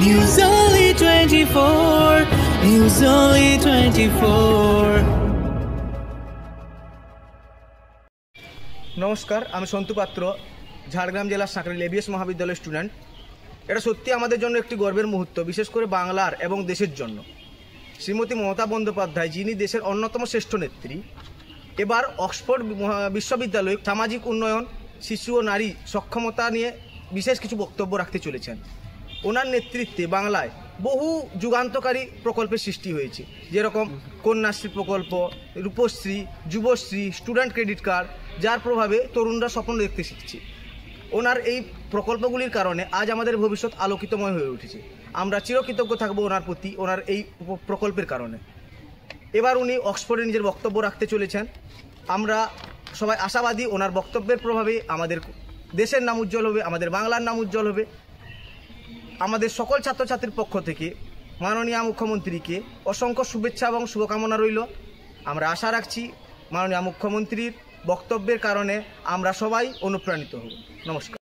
News Only 24. News Only 24. নমস্কার, আমি সন্তু পাত্র, ঝাড়গ্রাম জেলার সাঁকরাইল এবিএস মহাবিদ্যালয়ের স্টুডেন্ট। এটা সত্যি আমাদের জন্য একটি গর্বের মুহূর্ত, বিশেষ করে বাংলার এবং দেশের জন্য। শ্রীমতী মমতা বন্দ্যোপাধ্যায়, যিনি দেশের অন্যতম শ্রেষ্ঠ নেত্রী, এবার অক্সফোর্ড বিশ্ববিদ্যালয়ে সামাজিক উন্নয়ন, শিশু ও নারী সক্ষমতা নিয়ে বিশেষ কিছু বক্তব্য রাখতে চলেছেন। ওনার নেতৃত্বে বাংলায় বহু যুগান্তকারী প্রকল্পের সৃষ্টি হয়েছে, যেরকম কন্যাশ্রী প্রকল্প, Rupashree, Yuvashree, student credit card, যার প্রভাবে তরুণরা স্বপ্ন দেখতে শিখছে। ওনার এই প্রকল্পগুলির কারণে আজ আমাদের ভবিষ্যৎ আলোকিতময় হয়ে উঠেছে। আমরা চিরকৃতজ্ঞ থাকবো ওনার প্রতি, ওনার এই প্রকল্পের কারণে। এবার উনি অক্সফোর্ডে নিজের বক্তব্য রাখতে চলেছেন। আমরা সবাই আশাবাদী ওনার বক্তব্যের প্রভাবে আমাদের দেশের নাম উজ্জ্বল হবে, আমাদের বাংলার নাম উজ্জ্বল হবে। আমাদের সকল ছাত্রছাত্রীর পক্ষ থেকে মাননীয় মুখ্যমন্ত্রীকে অসংখ্য শুভেচ্ছা এবং শুভকামনা রইল। আমরা আশা রাখছি মাননীয় মুখ্যমন্ত্রীর বক্তব্যের কারণে আমরা সবাই অনুপ্রাণিত হব। নমস্কার।